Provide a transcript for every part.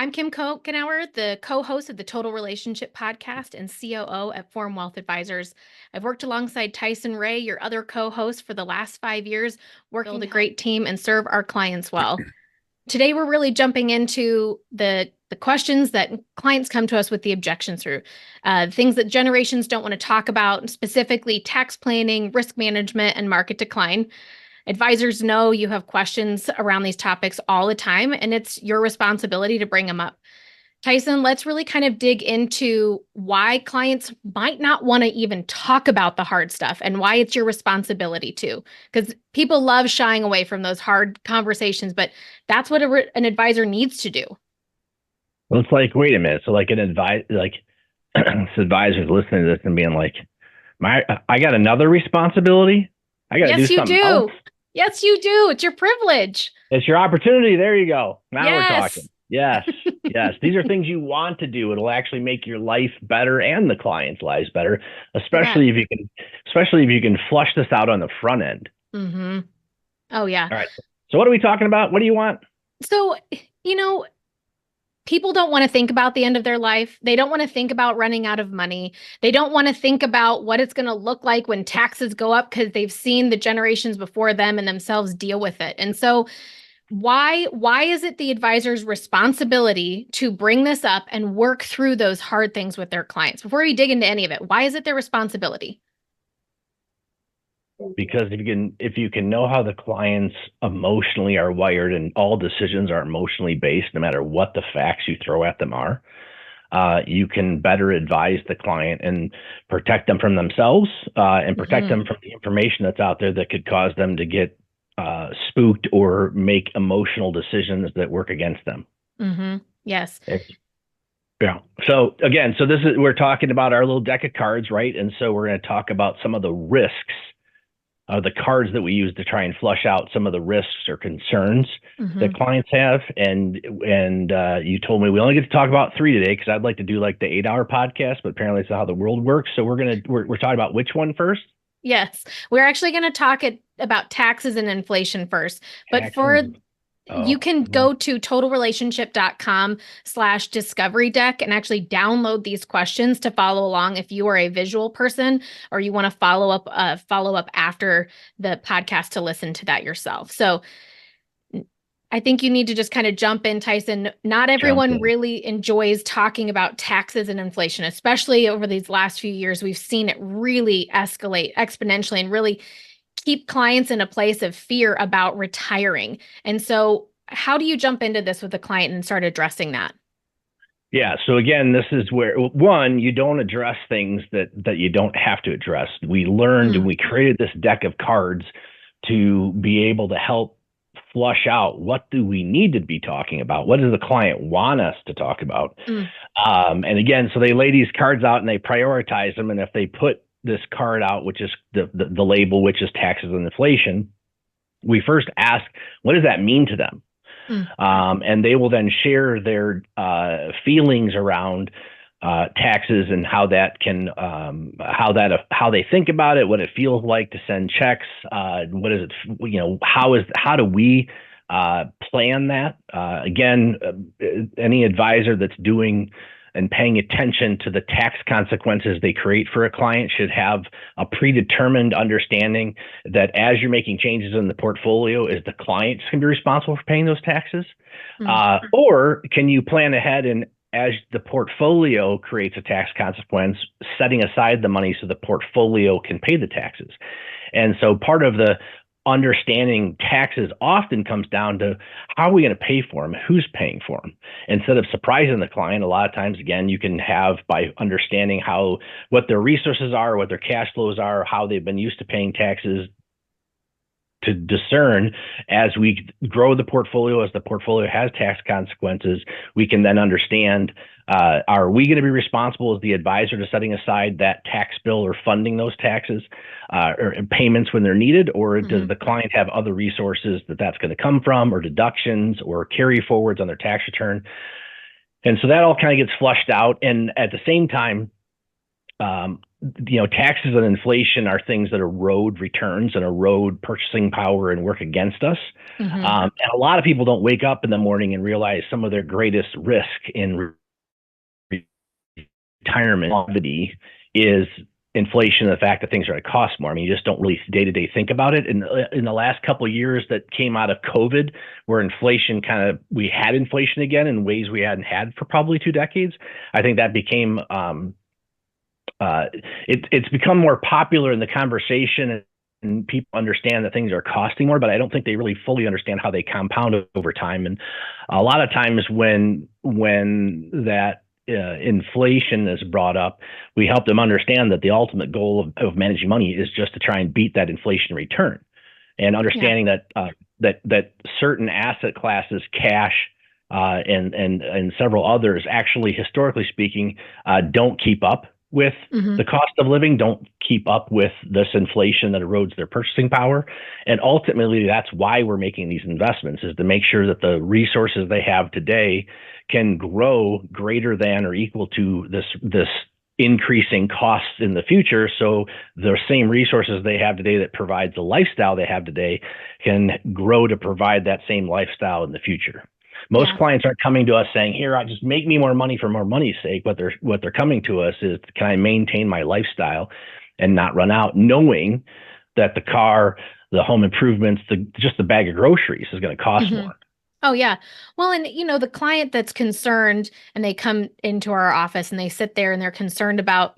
I'm Kim Cochenour, the co-host of the Total Relationship Podcast and COO at Forum Wealth Advisors. I've worked alongside Tyson Ray, your other co-host, for the last 5 years, working with a great team and serve our clients well. Today, we're really jumping into the questions that clients come to us with the objections through, things that generations don't want to talk about, specifically tax planning, risk management, and market decline. Advisors know you have questions around these topics all the time, and it's your responsibility to bring them up. Tyson, let's really kind of dig into why clients might not want to even talk about the hard stuff and why it's your responsibility to. Because people love shying away from those hard conversations, but that's what an advisor needs to do. Well, it's like, wait a minute. So like this advisor's listening to this and being like, I got another responsibility. I got to do something else. Yes, you do. It's your privilege. It's your opportunity. There you go. Now Yes. we're talking. Yes. Yes. These are things you want to do. It'll actually make your life better and the client's lives better, especially if you can flush this out on the front end. Mm-hmm. Oh, yeah. All right. So what are we talking about? What do you want? So, people don't want to think about the end of their life. They don't want to think about running out of money. They don't want to think about what it's going to look like when taxes go up because they've seen the generations before them and themselves deal with it. And so why is it the advisor's responsibility to bring this up and work through those hard things with their clients? Before we dig into any of it, why is it their responsibility? Because if you can know how the clients emotionally are wired, and all decisions are emotionally based, no matter what the facts you throw at them are, you can better advise the client and protect them from themselves and protect them from the information that's out there that could cause them to get spooked or make emotional decisions that work against them. Mm-hmm. Yes. Yeah. So again, we're talking about our little deck of cards, right? And so we're going to talk about some of the risks, the cards that we use to try and flush out some of the risks or concerns that clients have. And you told me we only get to talk about 3 today because I'd like to do like the 8-hour podcast, but apparently it's not how the world works. So we're talking about which one first? Yes, we're actually going to talk about taxes and inflation first, but you can go to totalrelationship.com/discovery deck and actually download these questions to follow along if you are a visual person or you want to follow up after the podcast to listen to that yourself. So I think you need to just kind of jump in, Tyson. Not everyone really enjoys talking about taxes and inflation, especially over these last few years. We've seen it really escalate exponentially and really keep clients in a place of fear about retiring. And so how do you jump into this with a client and start addressing that? Yeah. So again, this is where, one, you don't address things that you don't have to address. We learned and we created this deck of cards to be able to help flush out what do we need to be talking about? What does the client want us to talk about? And again, so they lay these cards out and they prioritize them. And if they put this card out, which is the label, which is taxes and inflation, we first ask, what does that mean to them? And they will then share their feelings around taxes and how that can, how they think about it, what it feels like to send checks. What is it? How do we plan that? Again, any advisor that's doing and paying attention to the tax consequences they create for a client should have a predetermined understanding that as you're making changes in the portfolio, is the client going to be responsible for paying those taxes? Or can you plan ahead and as the portfolio creates a tax consequence, setting aside the money so the portfolio can pay the taxes? And so part of the understanding taxes often comes down to how are we going to pay for them? Who's paying for them? Instead of surprising the client, a lot of times, again, you can have by understanding what their resources are, what their cash flows are, how they've been used to paying taxes, to discern as we grow the portfolio, as the portfolio has tax consequences, we can then understand, are we going to be responsible as the advisor to setting aside that tax bill or funding those taxes or payments when they're needed? Or does the client have other resources that's going to come from, or deductions or carry forwards on their tax return? And so that all kind of gets flushed out. And at the same time, taxes and inflation are things that erode returns and erode purchasing power and work against us. And a lot of people don't wake up in the morning and realize some of their greatest risk in retirement is inflation, the fact that things are going to cost more. I mean, you just don't really day to day think about it. In the last couple of years that came out of COVID, where inflation we had inflation again in ways we hadn't had for probably 2 decades. I think that became it's become more popular in the conversation, and people understand that things are costing more, but I don't think they really fully understand how they compound over time. And a lot of times when that inflation is brought up, we help them understand that the ultimate goal of managing money is just to try and beat that inflation return, and understanding that certain asset classes, cash, and several others, actually, historically speaking, don't keep up with the cost of living, don't keep up with this inflation that erodes their purchasing power. And ultimately, that's why we're making these investments, is to make sure that the resources they have today can grow greater than or equal to this increasing costs in the future. So the same resources they have today that provides the lifestyle they have today can grow to provide that same lifestyle in the future. Most clients aren't coming to us saying, "Here, just make me more money for more money's sake." What they're coming to us is, "Can I maintain my lifestyle and not run out?" Knowing that the car, the home improvements, just the bag of groceries is going to cost more. Oh, yeah. Well, and the client that's concerned and they come into our office and they sit there and they're concerned about,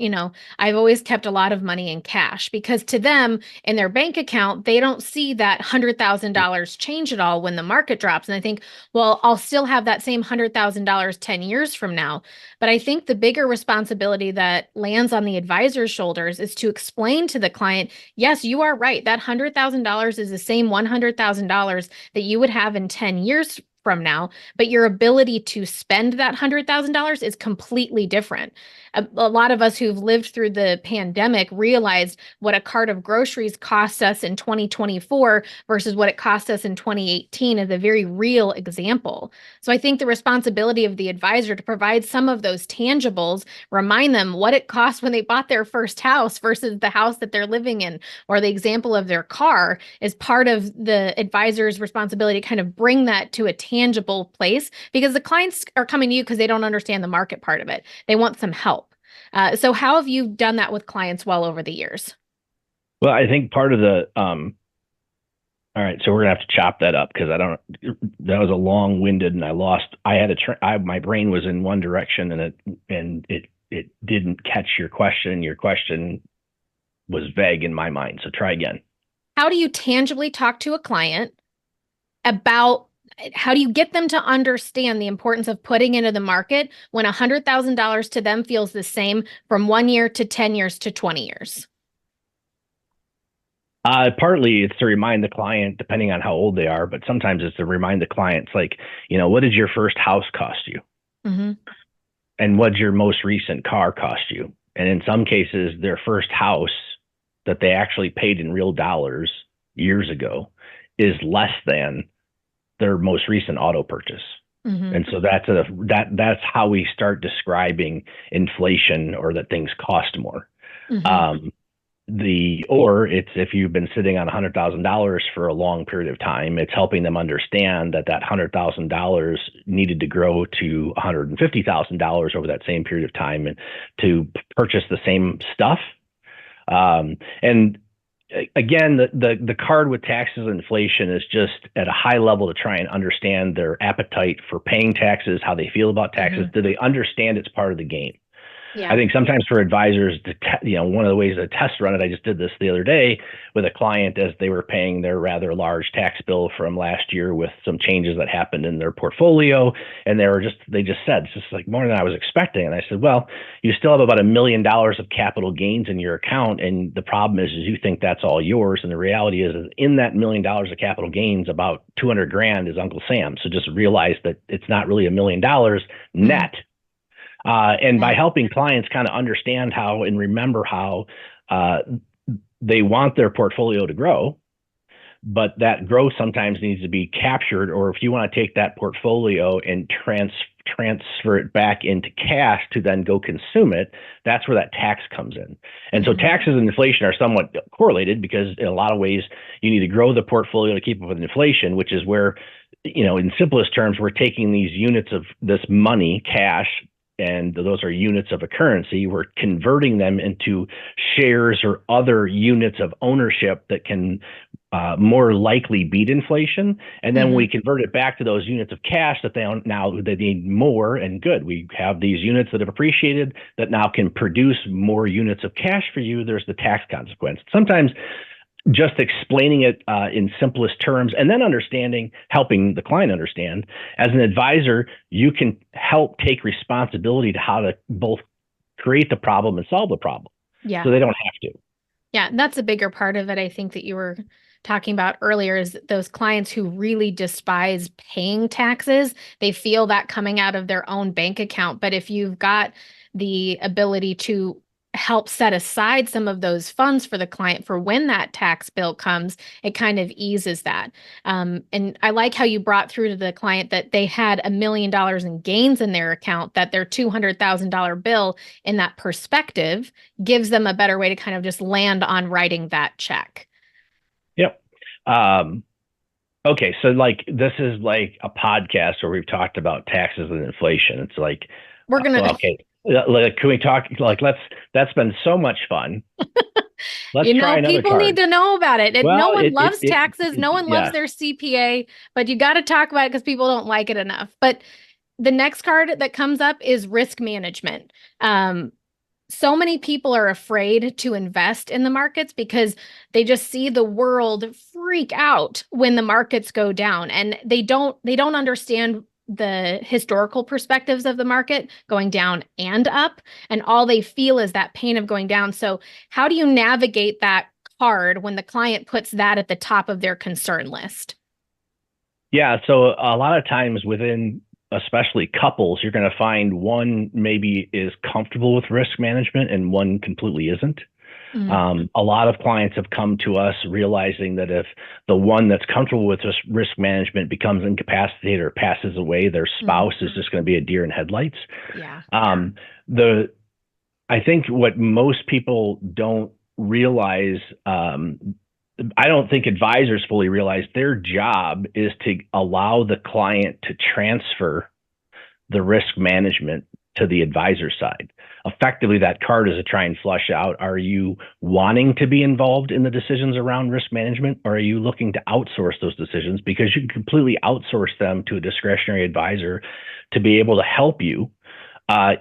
I've always kept a lot of money in cash, because to them in their bank account, they don't see that $100,000 change at all when the market drops. And I think, well, I'll still have that same $100,000 10 years from now. But I think the bigger responsibility that lands on the advisor's shoulders is to explain to the client, yes, you are right. That $100,000 is the same $100,000 that you would have in 10 years from now, but your ability to spend that $100,000 is completely different. A lot of us who've lived through the pandemic realized what a cart of groceries cost us in 2024 versus what it cost us in 2018 is a very real example. So I think the responsibility of the advisor to provide some of those tangibles, remind them what it cost when they bought their first house versus the house that they're living in, or the example of their car, is part of the advisor's responsibility to kind of bring that to a tangible place, because the clients are coming to you because they don't understand the market part of it. They want some help. So how have you done that with clients well over the years? Well, I think part of the all right, so we're gonna have to chop that up, because that was a long-winded, and my brain was in one direction, and it didn't catch your question. Your question was vague in my mind. So try again. How do you tangibly talk to a client about, how do you get them to understand the importance of putting into the market when $100,000 to them feels the same from 1 year to 10 years to 20 years? Partly it's to remind the client, depending on how old they are, but sometimes it's to remind the clients, like, what did your first house cost you? And what did your most recent car cost you? And in some cases, their first house that they actually paid in real dollars years ago is less than their most recent auto purchase. And so that's how we start describing inflation, or that things cost more. Or it's, if you've been sitting on $100,000 for a long period of time, it's helping them understand that $100,000 needed to grow to $150,000 over that same period of time, and to purchase the same stuff. And again, the card with taxes and inflation is just at a high level to try and understand their appetite for paying taxes, how they feel about taxes. Do they understand it's part of the game? Yeah. I think sometimes for advisors, one of the ways to test run it, I just did this the other day with a client as they were paying their rather large tax bill from last year with some changes that happened in their portfolio. And they just said, it's just like more than I was expecting. And I said, well, you still have about $1 million of capital gains in your account. And the problem is you think that's all yours. And the reality is in that $1 million of capital gains, about 200 grand is Uncle Sam. So just realize that it's not really $1 million net. And by helping clients kind of understand how and remember how they want their portfolio to grow, but that growth sometimes needs to be captured. Or if you want to take that portfolio and transfer it back into cash to then go consume it, that's where that tax comes in. And so taxes and inflation are somewhat correlated, because in a lot of ways you need to grow the portfolio to keep up with inflation, which is where, in simplest terms, we're taking these units of this money, cash, and those are units of a currency. We're converting them into shares or other units of ownership that can more likely beat inflation. And then we convert it back to those units of cash that they need more, and good. We have these units that have appreciated that now can produce more units of cash for you. There's the tax consequence. Sometimes just explaining it in simplest terms, and then helping the client understand. As an advisor, you can help take responsibility to how to both create the problem and solve the problem. Yeah. So they don't have to. Yeah, that's a bigger part of it, I think, that you were talking about earlier, is those clients who really despise paying taxes. They feel that coming out of their own bank account. But if you've got the ability to help set aside some of those funds for the client for when that tax bill comes, it kind of eases that. And I like how you brought through to the client that they had $1 million in gains in their account, that their $200,000 bill, in that perspective, gives them a better way to kind of just land on writing that check. Yep. Okay. So this is like a podcast where we've talked about taxes and inflation. It's like, we're going to, okay. Can we talk, that's been so much fun. Let's try another people card. need to know about it. Well, no one loves taxes. No one loves their CPA, but you got to talk about it because people don't like it enough. But the next card that comes up is risk management. So many people are afraid to invest in the markets because they just see the world freak out when the markets go down, and they don't understand the historical perspectives of the market going down and up, and all they feel is that pain of going down. So how do you navigate that card when the client puts that at the top of their concern list? Yeah, so a lot of times within, especially couples, you're going to find one maybe is comfortable with risk management and one completely isn't. A lot of clients have come to us realizing that if the one that's comfortable with risk management becomes incapacitated or passes away, their spouse is just going to be a deer in headlights. Yeah. I think what most people don't realize, I don't think advisors fully realize, their job is to allow the client to transfer the risk management to the advisor side. Effectively, that card is to try and flush out, are you wanting to be involved in the decisions around risk management, or are you looking to outsource those decisions? Because you can completely outsource them to a discretionary advisor to be able to help you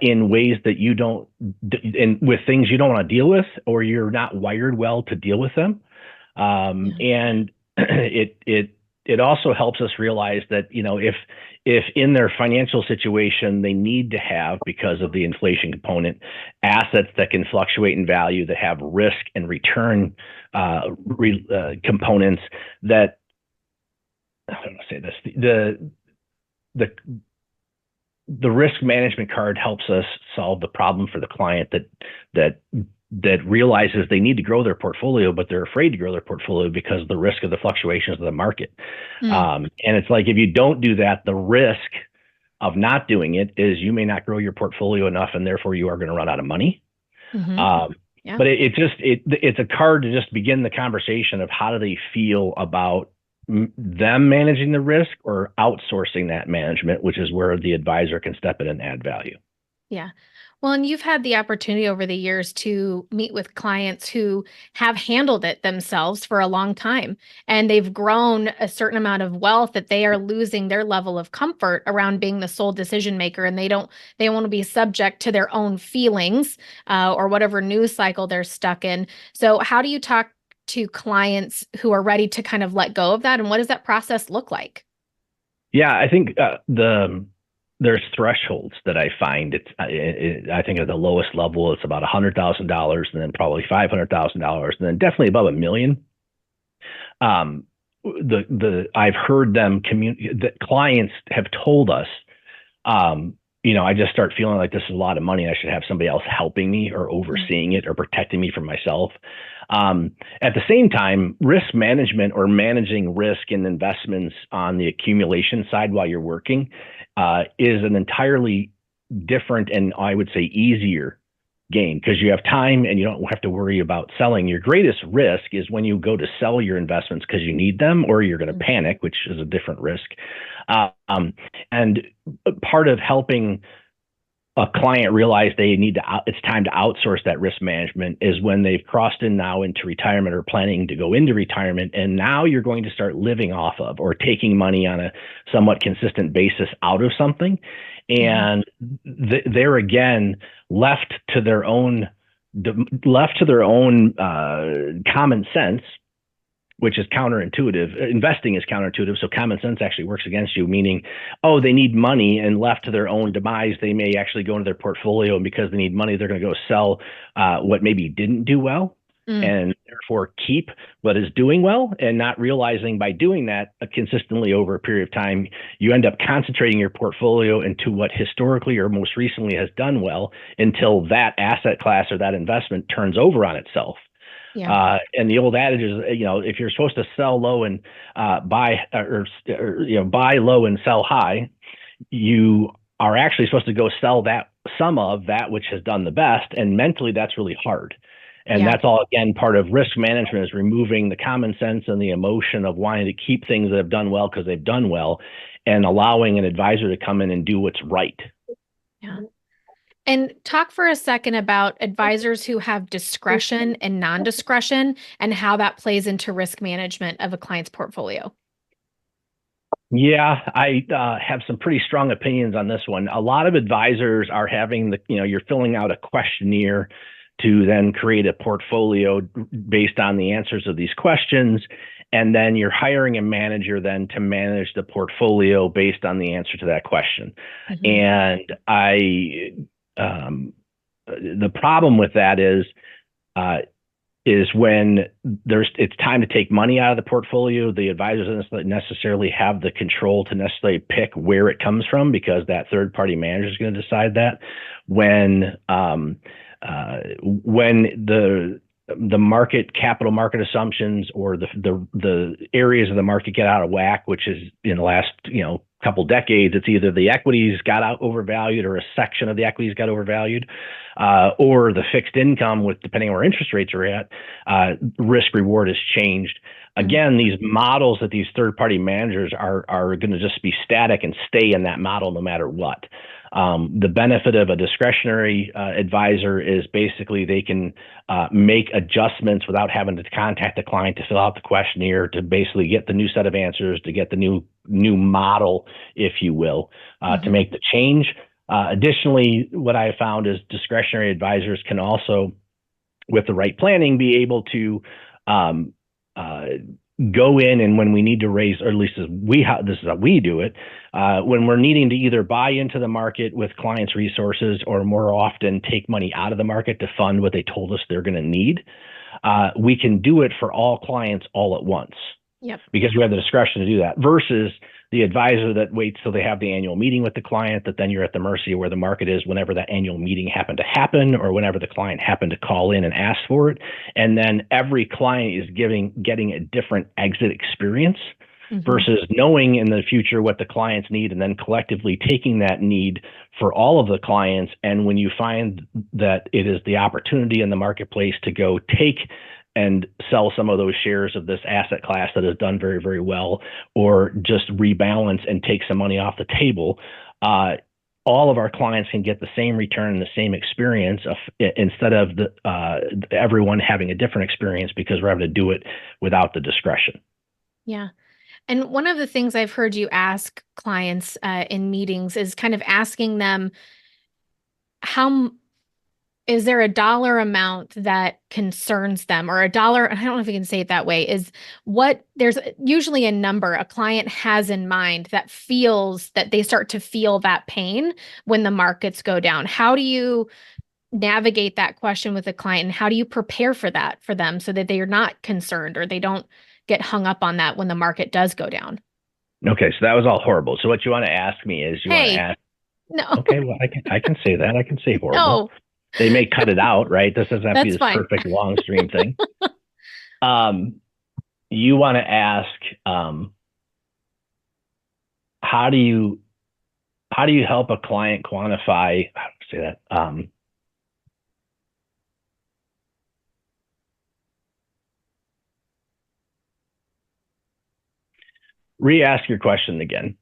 in ways that you don't, and with things you don't want to deal with, or you're not wired well to deal with them. And it also helps us realize that, if in their financial situation, they need to have, because of the inflation component, assets that can fluctuate in value, that have risk and return components, that, I don't want to say this, the risk management card helps us solve the problem for the client that realizes they need to grow their portfolio, but they're afraid to grow their portfolio because of the risk of the fluctuations of the market. And it's like, if you don't do that, the risk of not doing it is you may not grow your portfolio enough, and therefore you are going to run out of money. But it's a card to just begin the conversation of how do they feel about them managing the risk or outsourcing that management, which is where the advisor can step in and add value. Yeah. Well, and you've had the opportunity over the years to meet with clients who have handled it themselves for a long time, and they've grown a certain amount of wealth that they are losing their level of comfort around being the sole decision maker, and they want to be subject to their own feelings or whatever news cycle they're stuck in. So how do you talk to clients who are ready to kind of let go of that, and what does that process look like? Yeah, I think there's thresholds that I find. I think at the lowest level, it's about $100,000, and then probably $500,000, and then definitely above $1 million. I've heard them that clients have told us, I just start feeling like this is a lot of money. And I should have somebody else helping me or overseeing it or protecting me from myself. At the same time, risk management or managing risk in investments on the accumulation side while you're working is an entirely different and I would say easier game because you have time and you don't have to worry about selling. Your greatest risk is when you go to sell your investments because you need them or you're going to panic, which is a different risk. And part of helping a client realize they need to, it's time to outsource that risk management is when they've crossed in now into retirement or planning to go into retirement. And now you're going to start living off of or taking money on a somewhat consistent basis out of something. And they're again left to their own common sense, which is counterintuitive. Investing is counterintuitive. So common sense actually works against you, meaning, oh, they need money and left to their own demise, they may actually go into their portfolio. And because they need money, they're going to go sell what maybe didn't do well and therefore keep what is doing well and not realizing by doing that consistently over a period of time, you end up concentrating your portfolio into what historically or most recently has done well until that asset class or that investment turns over on itself. Yeah. And the old adage is, if you're supposed to sell low and buy low and sell high, you are actually supposed to go sell that some of that which has done the best. And mentally, that's really hard. And that's all, again, part of risk management is removing the common sense and the emotion of wanting to keep things that have done well because they've done well and allowing an advisor to come in and do what's right. Yeah. And talk for a second about advisors who have discretion and non-discretion and how that plays into risk management of a client's portfolio. Yeah, I have some pretty strong opinions on this one. A lot of advisors are having you're filling out a questionnaire to then create a portfolio based on the answers of these questions. And then you're hiring a manager then to manage the portfolio based on the answer to that question. And the problem with that is when it's time to take money out of the portfolio, the advisors don't necessarily have the control to necessarily pick where it comes from because that third party manager is going to decide that. When the capital market assumptions or the areas of the market get out of whack, which is in the last couple decades, it's either the equities got overvalued or a section of the equities got overvalued, or the fixed income, depending on where interest rates are at, risk reward has changed. Again, these models that these third party managers are going to just be static and stay in that model no matter what. The benefit of a discretionary advisor is basically they can make adjustments without having to contact the client to fill out the questionnaire to basically get the new set of answers, to get the new model, if you will, to make the change. Additionally, what I have found is discretionary advisors can also, with the right planning, be able to go in and when we need to raise, or at least this is how we do it, when we're needing to either buy into the market with clients' resources or more often take money out of the market to fund what they told us they're going to need, we can do it for all clients all at once. Yep. Because we have the discretion to do that versus the advisor that waits till they have the annual meeting with the client, that then you're at the mercy of where the market is whenever that annual meeting happened to happen or whenever the client happened to call in and ask for it. And then every client is getting a different exit experience versus knowing in the future what the clients need and then collectively taking that need for all of the clients. And when you find that it is the opportunity in the marketplace to go take and sell some of those shares of this asset class that has done very, very well, or just rebalance and take some money off the table, all of our clients can get the same return and the same experience instead of everyone having a different experience because we're having to do it without the discretion. Yeah. And one of the things I've heard you ask clients in meetings is kind of asking them, is there a dollar amount that concerns them, or a dollar? I don't know if you can say it that way. There's usually a number a client has in mind that feels that they start to feel that pain when the markets go down. How do you navigate that question with a client, and how do you prepare for that for them so that they are not concerned or they don't get hung up on that when the market does go down? Okay, so that was all horrible. So what you want to ask me is want to ask, No, Okay, well, I can say that. I can say horrible. no, They may cut it out, right? This doesn't have to be that's this fine. perfect long stream thing. Um, you want to ask, how do you help a client quantify? How do I say that? Re-ask your question again.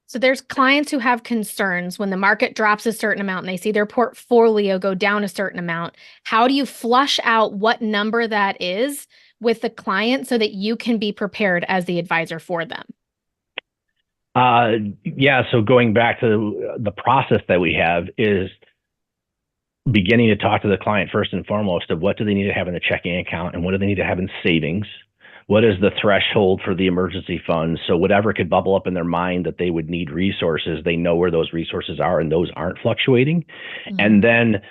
So there's clients who have concerns when the market drops a certain amount and they see their portfolio go down a certain amount. How do you flush out what number that is with the client so that you can be prepared as the advisor for them? Yeah, so going back to the process that we have is beginning to talk to the client first and foremost of what do they need to have in a checking account and what do they need to have in savings. What is the threshold for the emergency funds? So whatever could bubble up in their mind that they would need resources, they know where those resources are and those aren't fluctuating. Mm-hmm. And then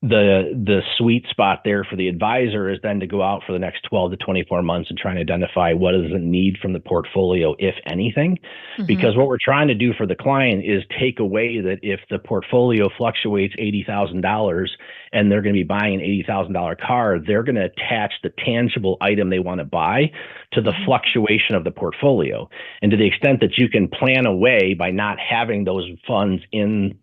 the sweet spot there for the advisor is then to go out for the next 12 to 24 months and try and identify what is the need from the portfolio, if anything. Mm-hmm. Because what we're trying to do for the client is take away that if the portfolio fluctuates $80,000 and they're going to be buying an $80,000 car, they're going to attach the tangible item they want to buy to the Mm-hmm. fluctuation of the portfolio. And to the extent that you can plan away by not having those funds in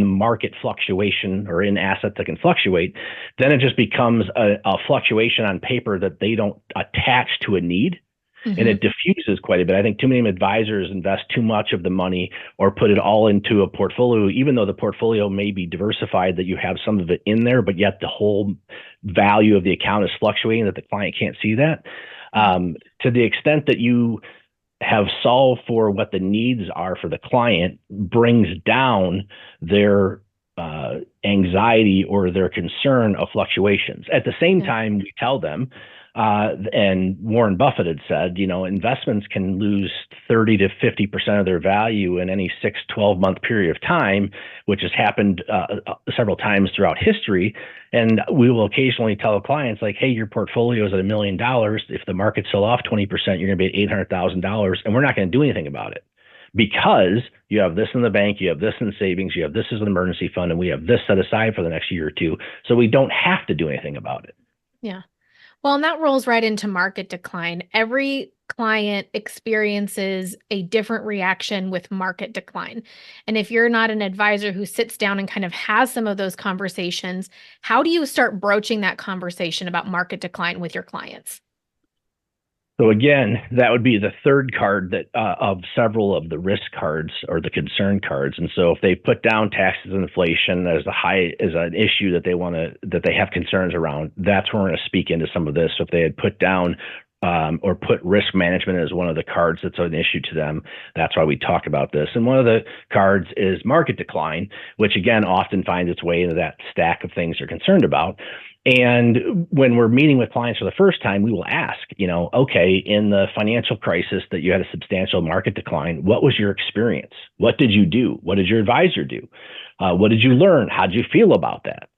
market fluctuation or in assets that can fluctuate, then it just becomes a fluctuation on paper that they don't attach to a need. Mm-hmm. And it diffuses quite a bit. I think too many advisors invest too much of the money or put it all into a portfolio, even though the portfolio may be diversified, that you have some of it in there, but yet the whole value of the account is fluctuating, that the client can't see that. To the extent that you have solved for what the needs are for the client, brings down their anxiety or their concern of fluctuations. At the same time, we tell them, and Warren Buffett had said, investments can lose 30 to 50% of their value in any 12-month period of time, which has happened several times throughout history. And we will occasionally tell clients like, hey, your portfolio is at $1 million. If the market sell off 20%, you're going to be at $800,000, and we're not going to do anything about it, because you have this in the bank, you have this in savings, you have this as an emergency fund, and we have this set aside for the next year or two. So we don't have to do anything about it. Yeah. Well, and that rolls right into market decline. Every client experiences a different reaction with market decline. And if you're not an advisor who sits down and kind of has some of those conversations, how do you start broaching that conversation about market decline with your clients? So again, that would be the third card that of several of the risk cards or the concern cards. And so if they put down taxes and inflation as an issue that they have concerns around, that's where we're going to speak into some of this. So if they had put down or put risk management as one of the cards that's an issue to them, that's why we talk about this. And one of the cards is market decline, which again often finds its way into that stack of things they're concerned about. And when we're meeting with clients for the first time, we will ask, okay, in the financial crisis that you had a substantial market decline, what was your experience? What did you do? What did your advisor do? What did you learn? How did you feel about that?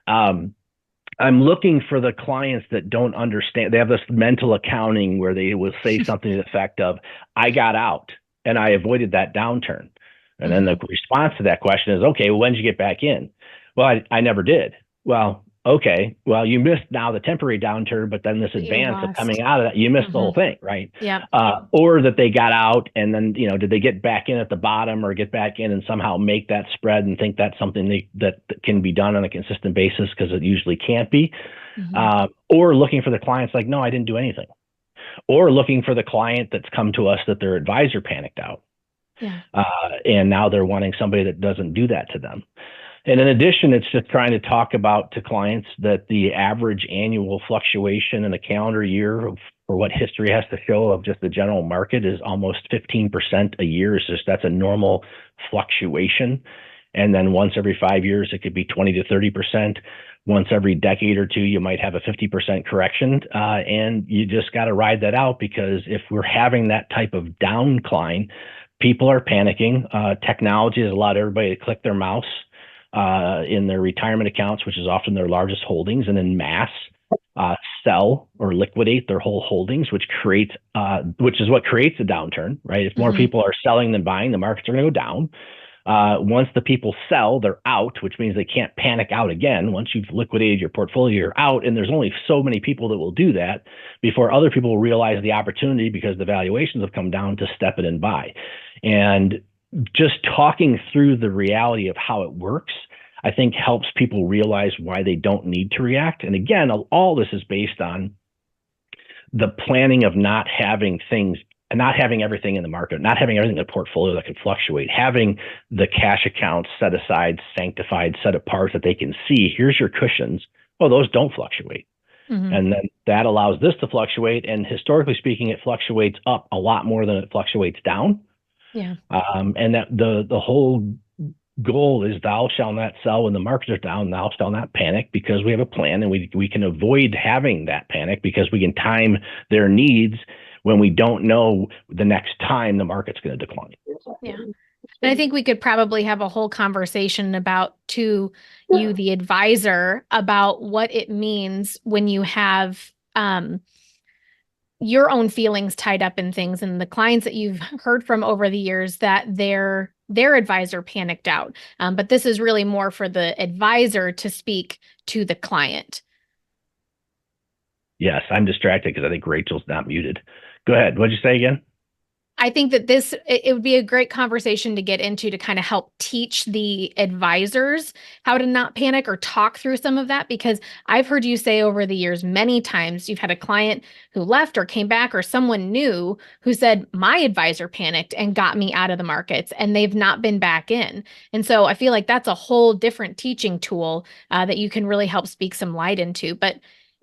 I'm looking for the clients that don't understand. They have this mental accounting where they will say something to the effect of, I got out and I avoided that downturn. And then the response to that question is, okay, well, when did you get back in? Well, I never did. Well, okay, well, you missed now the temporary downturn, but then this advance of coming out of that, you missed the whole thing, right? Yeah. Or that they got out and then, did they get back in at the bottom or get back in and somehow make that spread and think that's something that can be done on a consistent basis, because it usually can't be. Or looking for the clients like, no, I didn't do anything. Or looking for the client that's come to us that their advisor panicked out. Yeah. And now they're wanting somebody that doesn't do that to them. And in addition, it's just trying to talk about to clients that the average annual fluctuation in a calendar year for what history has to show of just the general market is almost 15% a year. It's just, that's a normal fluctuation. And then once every 5 years, it could be 20 to 30%. Once every decade or two, you might have a 50% correction. And you just got to ride that out, because if we're having that type of downcline, people are panicking. Technology has allowed everybody to click their mouse in their retirement accounts, which is often their largest holdings, and in mass sell or liquidate their whole holdings, which is what creates a downturn, right? If more people are selling than buying, the markets are going to go down. Once the people sell, they're out, which means they can't panic out again. Once you've liquidated your portfolio, you're out. And there's only so many people that will do that before other people will realize the opportunity, because the valuations have come down, to step in and buy. And just talking through the reality of how it works, I think helps people realize why they don't need to react. And again, all this is based on the planning of not having everything in the market, not having everything in the portfolio that can fluctuate, having the cash accounts set aside, sanctified, set apart, that they can see, here's your cushions. Oh, those don't fluctuate. Mm-hmm. And then that allows this to fluctuate. And historically speaking, it fluctuates up a lot more than it fluctuates down. Yeah. And that the whole goal is thou shalt not sell when the markets are down, thou shalt not panic, because we have a plan, and we can avoid having that panic because we can time their needs when we don't know the next time the market's going to decline. Yeah. And I think we could probably have a whole conversation about, to you, the advisor, about what it means when you have your own feelings tied up in things, and the clients that you've heard from over the years that their advisor panicked out. But this is really more for the advisor to speak to the client. Yes, I'm distracted because I think Rachel's not muted. Go ahead. What'd you say again? I think that it would be a great conversation to get into, to kind of help teach the advisors how to not panic, or talk through some of that, because I've heard you say over the years many times you've had a client who left or came back, or someone new who said, my advisor panicked and got me out of the markets, and they've not been back in. And so I feel like that's a whole different teaching tool that you can really help speak some light into. But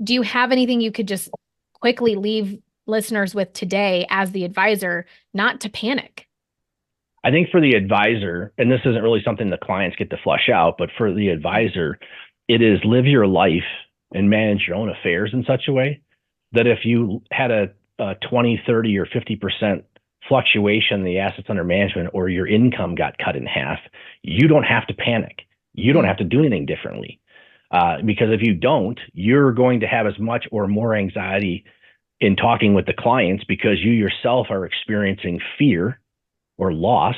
do you have anything you could just quickly leave listeners with today as the advisor, not to panic? I think for the advisor, and this isn't really something the clients get to flush out, but for the advisor, it is live your life and manage your own affairs in such a way that if you had a 20, 30, or 50% fluctuation in the assets under management, or your income got cut in half, you don't have to panic. You don't have to do anything differently. Because if you don't, you're going to have as much or more anxiety in talking with the clients, because you yourself are experiencing fear or loss.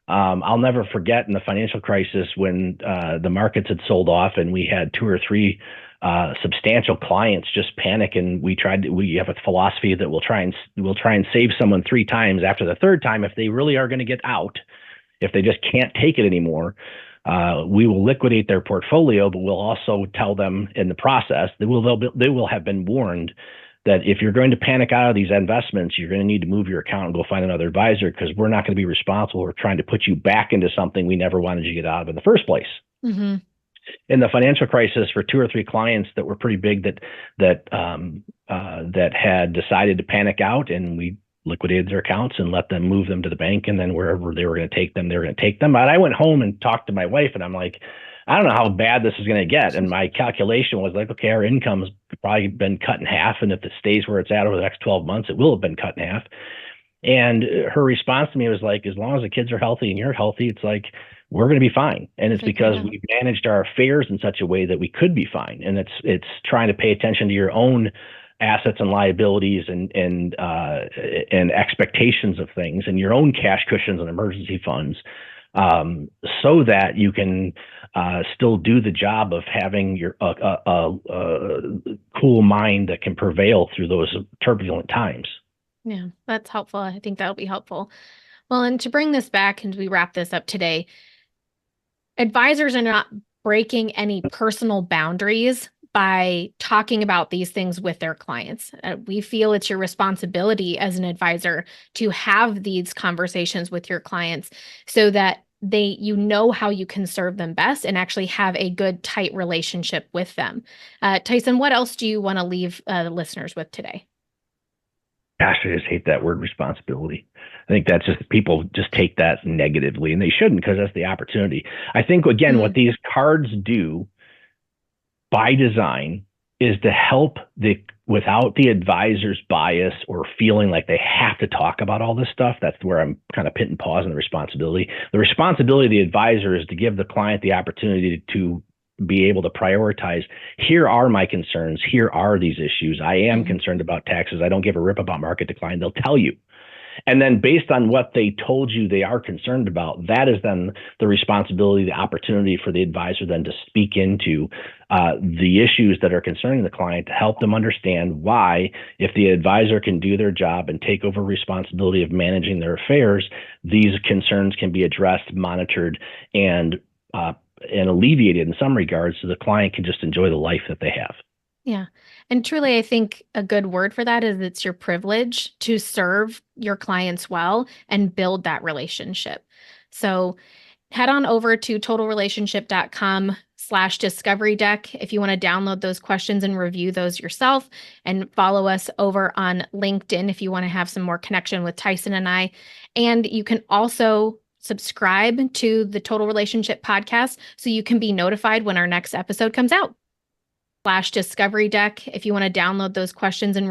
I'll never forget in the financial crisis when the markets had sold off and we had 2 or 3 substantial clients just panic, and we have a philosophy that we'll try and save someone 3 times. After the 3rd time, if they really are going to get out, if they just can't take it anymore, we will liquidate their portfolio, but we'll also tell them in the process that they will have been warned that if you're going to panic out of these investments, you're going to need to move your account and go find another advisor, because we're not going to be responsible for trying to put you back into something we never wanted you to get out of in the first place. Mm-hmm. In the financial crisis, for 2 or 3 clients that were pretty big that had decided to panic out, and we liquidated their accounts and let them move them to the bank, and then wherever they were going to take them, they were going to take them. But I went home and talked to my wife, and I'm like, I don't know how bad this is going to get. And my calculation was like, okay, our income's probably been cut in half. And if it stays where it's at over the next 12 months, it will have been cut in half. And her response to me was like, as long as the kids are healthy and you're healthy, it's like, we're going to be fine. And it's because we've managed our affairs in such a way that we could be fine. And it's trying to pay attention to your own assets and liabilities and expectations of things, and your own cash cushions and emergency funds, so that you can still do the job of having your cool mind that can prevail through those turbulent times. Yeah, that's helpful. I think that'll be helpful. Well, and to bring this back and we wrap this up today, advisors are not breaking any personal boundaries by talking about these things with their clients. We feel it's your responsibility as an advisor to have these conversations with your clients so that you know how you can serve them best and actually have a good, tight relationship with them. Tyson, what else do you want to leave the listeners with today? Gosh, I just hate that word, responsibility. I think that's just, people just take that negatively, and they shouldn't, because that's the opportunity. I think, again, what these cards do by design is to help without the advisor's bias or feeling like they have to talk about all this stuff. That's where I'm kind of pit and pause on the responsibility. The responsibility of the advisor is to give the client the opportunity to be able to prioritize. Here are my concerns. Here are these issues. I am concerned about taxes. I don't give a rip about market decline. They'll tell you. And then based on what they told you they are concerned about, that is then the responsibility, the opportunity for the advisor then to speak into the issues that are concerning the client to help them understand why, if the advisor can do their job and take over responsibility of managing their affairs, these concerns can be addressed, monitored, and alleviated in some regards so the client can just enjoy the life that they have. Yeah. And truly, I think a good word for that is it's your privilege to serve your clients well and build that relationship. So head on over to totalrelationship.com/discovery deck if you want to download those questions and review those yourself, and follow us over on LinkedIn if you want to have some more connection with Tyson and I. And you can also subscribe to the Total Relationship podcast so you can be notified when our next episode comes out. /discovery deck if you want to download those questions and